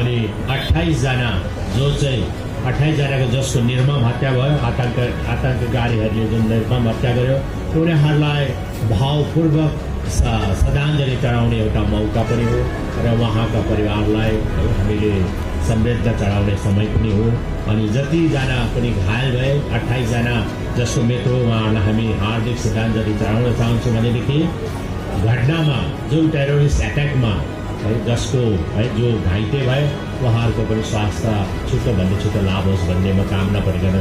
अनि 28 जना जो चाहिँ 28 जनाको जसको निर्मम हत्या भयो, आतंककारीहरूले जुन निर्मम हत्या गर्यो, उनीहरूलाई भावपूर्वक श्रद्धाञ्जली चढाउने एउटा मौका पनि हो र उहाँका परिवारलाई हामीले संवेदना चढाउने समय पनि हो। अनि जतिजना पनि घायल भए 28 जना जसको मृत्यु, उहाँहरूलाई हामी हार्दिक श्रद्धाञ्जली चढाउन चाहन्छौँ। भनेदेखि घटनामा जुन टेरोरिस्ट एट्याकमा जसको जो घाइते भए उहाँहरूको पनि स्वास्थ्य छिटोभन्दा छिटो लाभ होस् भन्ने म कामना पनि गर्न